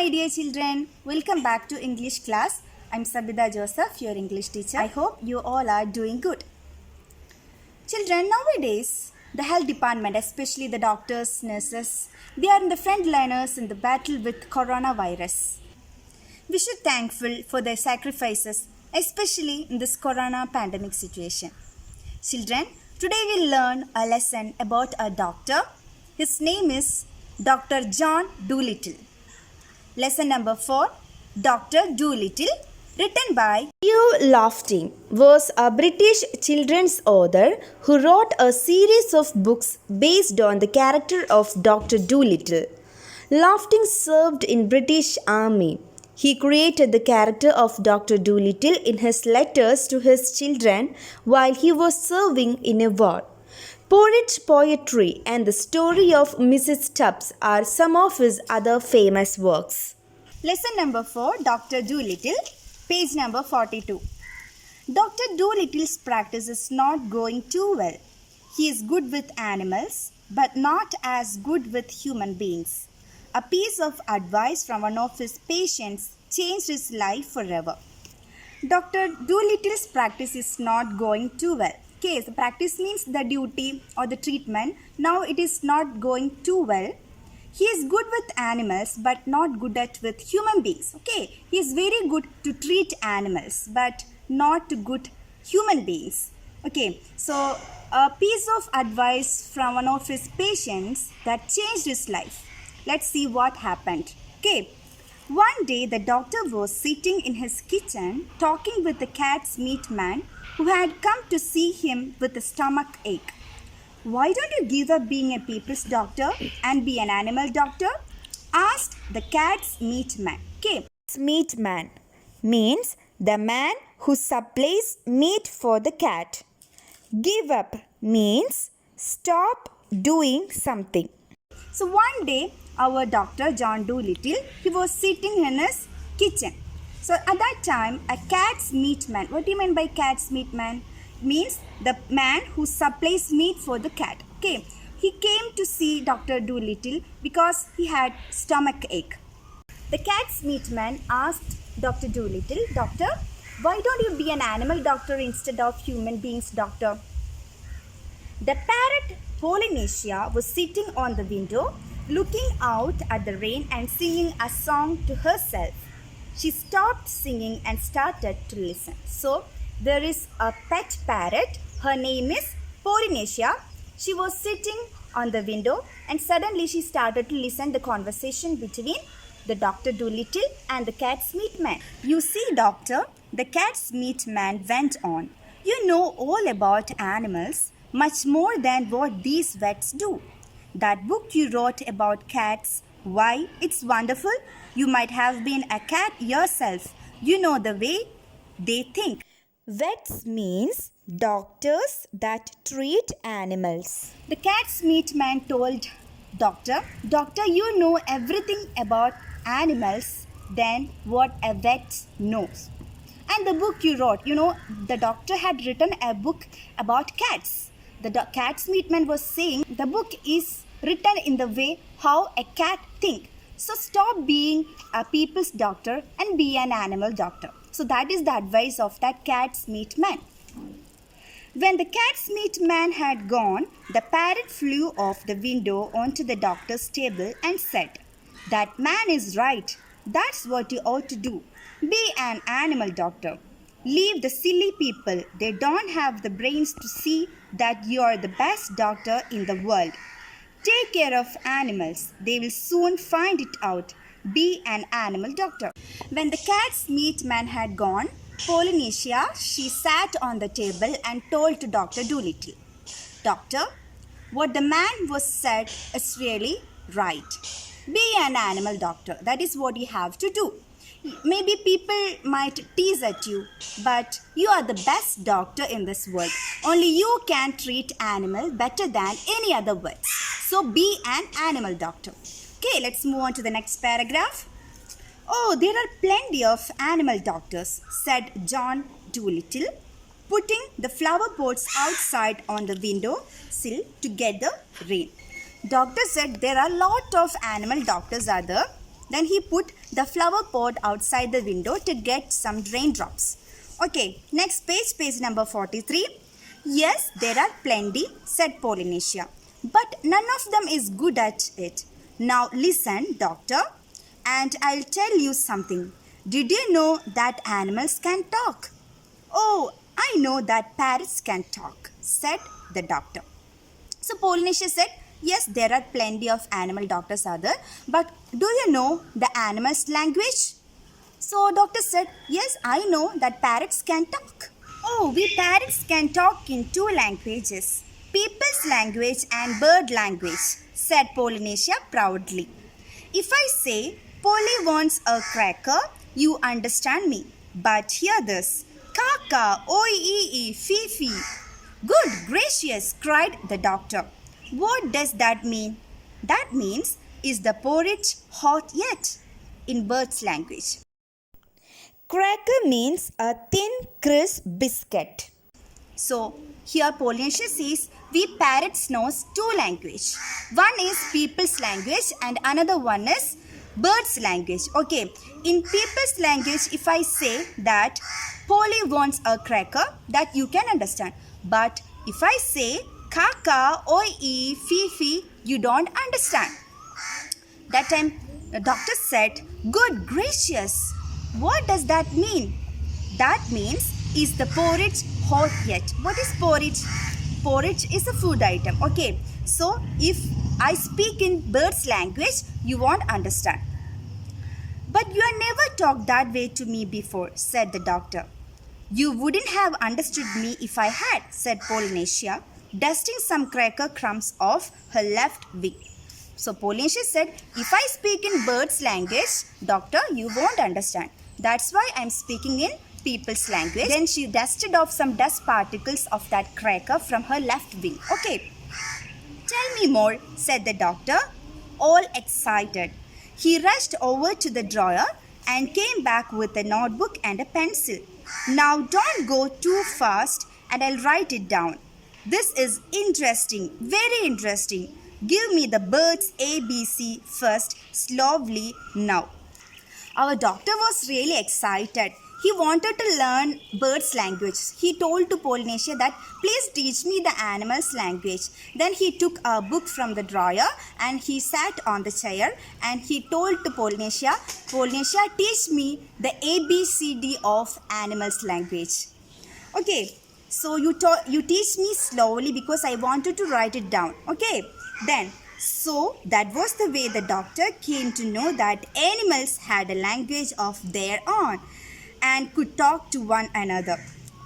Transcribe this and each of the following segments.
my dear children. Welcome back to English class. I'm Sabida Joseph, your English teacher. I hope you all are doing good. Children, nowadays, the health department, especially the doctors, nurses, they are in the front liners in the battle with coronavirus. We should be thankful for their sacrifices, especially in this corona pandemic situation. Children, today we'll learn a lesson about a doctor. His name is Dr. John Dolittle. Lesson number 4, Dr. Dolittle, written by Hugh Lofting was a British children's author who wrote a series of books based on the character of Dr. Dolittle. Lofting served in British Army. He created the character of Dr. Dolittle in his letters to his children while he was serving in a war. Porridge Poetry and the Story of Mrs. Stubbs are some of his other famous works. Lesson number 4, Dr. Dolittle, page number 42. Dr. Dolittle's practice is not going too well. He is good with animals, but not as good with human beings. A piece of advice from one of his patients changed his life forever. Dr. Dolittle's practice is not going too well. Okay, so practice means the duty or the treatment. Now it is not going too well. He is good with animals but not good with human beings. Okay, he is very good to treat animals but not to good human beings. Okay, so a piece of advice from one of his patients that changed his life. Let's see what happened. Okay, one day the doctor was sitting in his kitchen talking with the cat's meat man who had come to see him with a stomach ache. "Why don't you give up being a people's doctor and be an animal doctor?" asked the cat's meat man. Okay. Meat man means the man who supplies meat for the cat. Give up means stop doing something. So one day, our doctor John Dolittle, he was sitting in his kitchen. So at that time, a cat's meat man. What do you mean by cat's meat man? Means the man who supplies meat for the cat. Okay. He came to see Dr. Dolittle because he had stomach ache. The cat's meat man asked Dr. Dolittle, "Doctor, why don't you be an animal doctor instead of human beings doctor?" The parrot Polynesia was sitting on the window, looking out at the rain and singing a song to herself. She stopped singing and started to listen. So, there is a pet parrot. Her name is Polynesia. She was sitting on the window and suddenly she started to listen the conversation between the Dr. Dolittle and the cat's meat man. "You see, doctor," the cat's meat man went on, "you know all about animals, much more than what these vets do. That book you wrote about cats, why, it's wonderful. You might have been a cat yourself. You know the way they think." Vets means doctors that treat animals. The cat's meat man told Doctor, you know everything about animals than what a vet knows. And the book you wrote, the doctor had written a book about cats. The cat's meat man was saying the book is written in the way how a cat thinks. So stop being a people's doctor and be an animal doctor. So that is the advice of that cat's meat man. When the cat's meat man had gone, the parrot flew off the window onto the doctor's table and said, "That man is right. That's what you ought to do. Be an animal doctor. Leave the silly people. They don't have the brains to see that you are the best doctor in the world. Take care of animals. They will soon find it out. Be an animal doctor." When the cat's meat man had gone, Polynesia, she sat on the table and told to Dr. Dolittle, "Doctor, what the man was said is really right. Be an animal doctor. That is what you have to do. Maybe people might tease at you, but you are the best doctor in this world. Only you can treat animal better than any other words. So be an animal doctor." Okay, let's move on to the next paragraph. "Oh, there are plenty of animal doctors," said John Dolittle, putting the flower pots outside on the window sill to get the rain. Doctor said there are a lot of animal doctors are there. Then he put the flower pot outside the window to get some raindrops. Okay, next page, page number 43. Yes, there are plenty, said Polynesia, but none of them is good at it. Now listen, doctor, and I'll tell you something. Did you know that animals can talk? Oh, I know that parrots can talk, said the doctor. So Polynesia said, yes, there are plenty of animal doctors are there, but do you know the animal's language? So doctor said, yes, I know that parrots can talk. Oh, we parrots can talk in two languages, people's language and bird language, said Polynesia proudly. If I say, Polly wants a cracker, you understand me. But hear this, Kaka, oi, Fifi. Good gracious, cried the doctor. What does that mean? That means, is the porridge hot yet? In bird's language. Cracker means a thin, crisp biscuit. So, here Polynesia says, we parrots knows two language. One is people's language and another one is bird's language. Okay, in people's language, if I say that Polly wants a cracker, that you can understand. But if I say Kaka, oi, Fifi, you don't understand. That time the doctor said, good gracious, what does that mean? That means, is the porridge hot yet? What is porridge? Porridge is a food item. Okay, so if I speak in bird's language, you won't understand. But you have never talked that way to me before, said the doctor. You wouldn't have understood me if I had, said Polynesia, dusting some cracker crumbs off her left wing. So Polynesia said, if I speak in bird's language, doctor, you won't understand. That's why I'm speaking in people's language. Then she dusted off some dust particles of that cracker from her left wing. Okay, tell me more, said the doctor, all excited. He rushed over to the drawer and came back with a notebook and a pencil. Now don't go too fast and I'll write it down. This is interesting, very interesting. Give me the birds ABC first, slowly now. Our doctor was really excited. He wanted to learn birds' language. He told to Polynesia that, please teach me the animal's language. Then he took a book from the drawer and he sat on the chair and he told to Polynesia, Polynesia, teach me the ABCD of animal's language. Okay, so you teach me slowly because I wanted to write it down. Okay, then so that was the way the doctor came to know that animals had a language of their own and could talk to one another.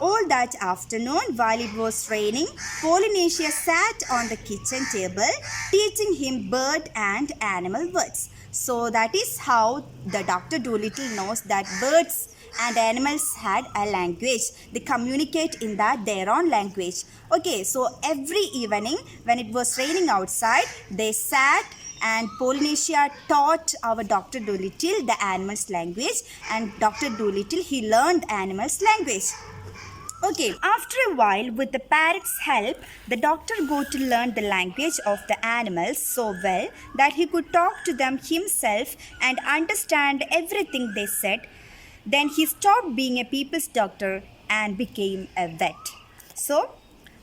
All that afternoon, while it was raining, Polynesia sat on the kitchen table teaching him bird and animal words. So that is how the Dr. Dolittle knows that birds and animals had a language. They communicate in their own language. Okay, so every evening when it was raining outside, they sat and Polynesia taught our Dr. Dolittle the animals' language, and Dr. Dolittle, he learned animals' language. Okay, after a while, with the parrot's help, the doctor got to learn the language of the animals so well that he could talk to them himself and understand everything they said. Then he stopped being a people's doctor and became a vet. So,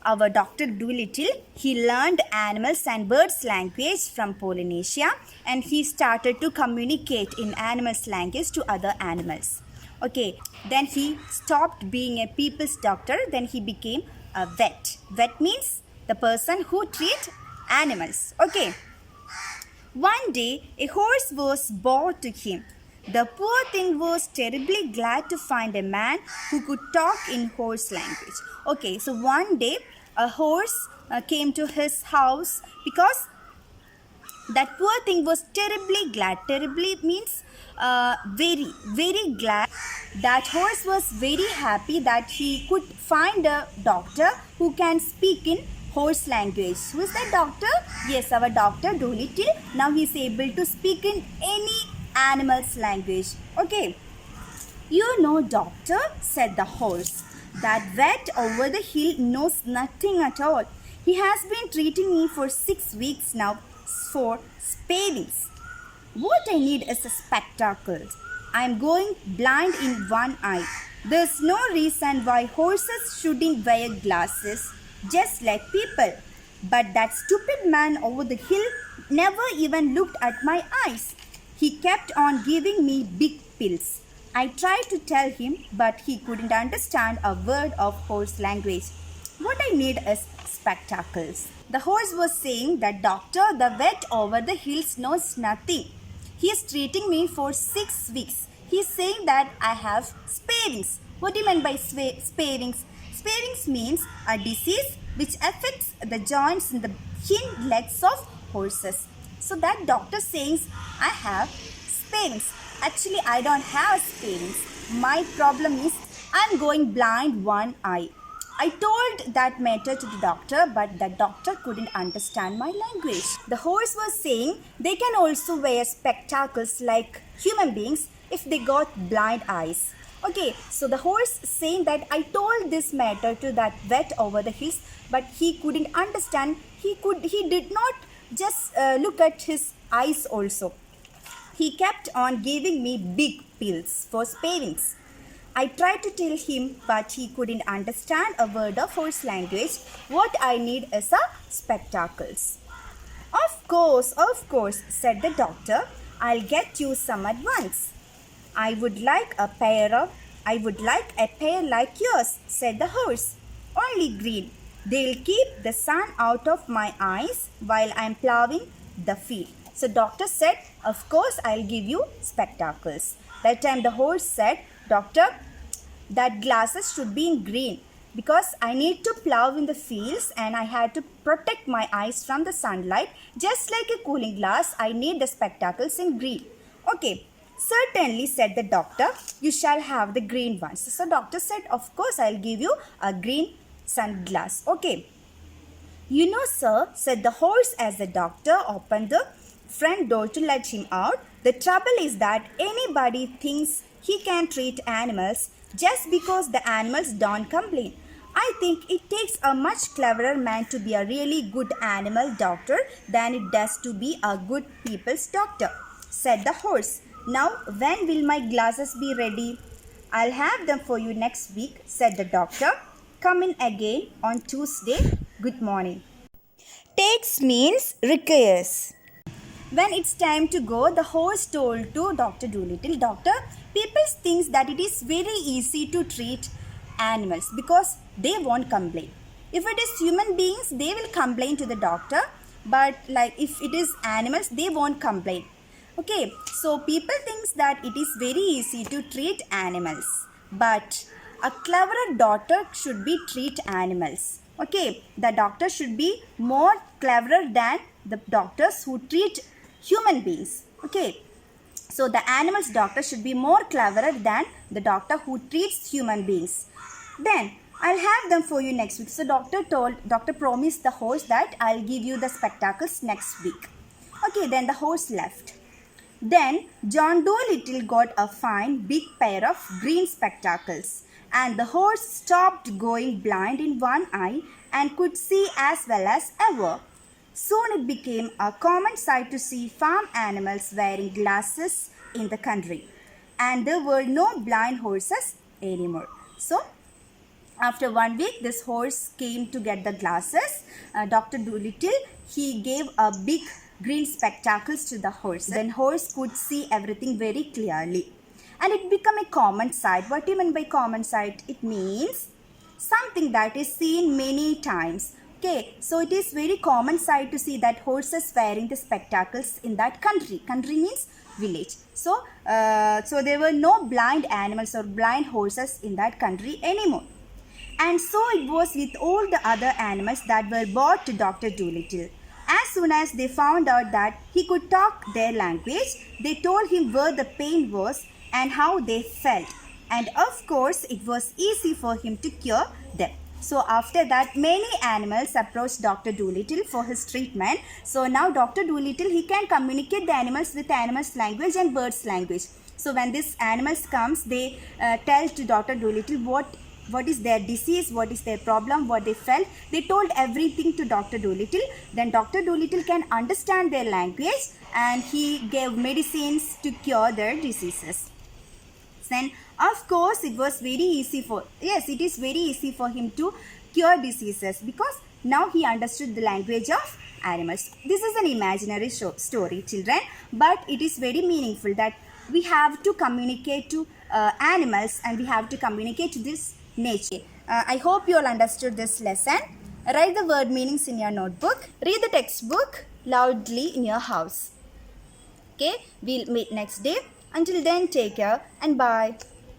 our Dr. Dolittle, he learned animals and birds' language from Polynesia and he started to communicate in animals' language to other animals. Okay, then he stopped being a people's doctor, then he became a vet. Vet means the person who treats animals. Okay, one day a horse was brought to him. The poor thing was terribly glad to find a man who could talk in horse language. Okay, so one day a horse came to his house because that poor thing was terribly glad. Terribly means very, very glad. That horse was very happy that he could find a doctor who can speak in horse language. Who is that doctor? Yes, our Dr. Dolittle. Now he is able to speak in any animal's language. Okay. You know, doctor, said the horse, that vet over the hill knows nothing at all. He has been treating me for 6 weeks now for spavins. What I need is a spectacle. I am going blind in one eye. There's no reason why horses shouldn't wear glasses, just like people. But that stupid man over the hill never even looked at my eyes. He kept on giving me big pills. I tried to tell him, but he couldn't understand a word of horse language. What I need is spectacles. The horse was saying that doctor, the vet over the hills knows nothing. He is treating me for 6 weeks. He is saying that I have sparings. What do you mean by sparings? Sparings means a disease which affects the joints in the hind legs of horses. So that doctor says I have sparings. Actually, I don't have sparings. My problem is I'm going blind one eye. I told that matter to the doctor, but the doctor couldn't understand my language. The horse was saying they can also wear spectacles like human beings if they got blind eyes. Okay, so the horse saying that I told this matter to that vet over the hills, but he couldn't understand. He did not just look at his eyes also. He kept on giving me big pills for sparings. I tried to tell him, but he couldn't understand a word of horse language. What I need is a spectacles. Of course, said the doctor. I'll get you some at once. I would like a pair like yours, said the horse. Only green. They'll keep the sun out of my eyes while I'm plowing the field. So doctor said, of course I'll give you spectacles. That time the horse said, doctor, that glasses should be in green because I need to plow in the fields and I had to protect my eyes from the sunlight. Just like a cooling glass, I need the spectacles in green. Okay, certainly, said the doctor, you shall have the green ones. So doctor said, of course I'll give you a green sunglass. Okay. You know, sir, said the horse as the doctor opened the front door to let him out. The trouble is that anybody thinks he can treat animals just because the animals don't complain. I think it takes a much cleverer man to be a really good animal doctor than it does to be a good people's doctor, said the horse. Now, when will my glasses be ready? I'll have them for you next week, said the doctor. Come in again on Tuesday. Good morning. Takes means requires. When it's time to go, the horse told to Dr. Dolittle, Doctor, people think that it is very easy to treat animals because they won't complain. If it is human beings, they will complain to the doctor. But like if it is animals, they won't complain. Okay, so people think that it is very easy to treat animals. But a cleverer doctor should be treat animals. Okay, the doctor should be more cleverer than the doctors who treat human beings. Okay, so the animals doctor should be more cleverer than the doctor who treats human beings. Then I'll have them for you next week. So doctor promised the horse that I'll give you the spectacles next week. Okay, then the horse left. Then John Dolittle got a fine big pair of green spectacles, and the horse stopped going blind in one eye and could see as well as ever. Soon it became a common sight to see farm animals wearing glasses in the country, and there were no blind horses anymore. So after 1 week, this horse came to get the glasses. Dr. Dolittle, he gave a big green spectacles to the horse. Then horse could see everything very clearly. And it became a common sight. What do you mean by common sight? It means something that is seen many times. Okay, so it is very common sight to see that horses wearing the spectacles in that country. Country means village. So there were no blind animals or blind horses in that country anymore. And so it was with all the other animals that were brought to Dr. Dolittle. As soon as they found out that he could talk their language, they told him where the pain was and how they felt. And of course, it was easy for him to cure them. So after that, many animals approached Dr. Dolittle for his treatment. So now Dr. Dolittle, he can communicate the animals with animals' language and birds' language. So when these animals comes, they tell to Dr. Dolittle what what is their disease, what is their problem, what they felt. They told everything to Dr. Dolittle. Then Dr. Dolittle can understand their language and he gave medicines to cure their diseases. Then of course it is very easy for him to cure diseases because now he understood the language of animals. This is an imaginary story, children, but it is very meaningful that we have to communicate to animals and we have to communicate to this nature. I hope you all understood this lesson. Write the word meanings in your notebook. Read the textbook loudly in your house. Okay, we'll meet next day. Until then, take care and bye.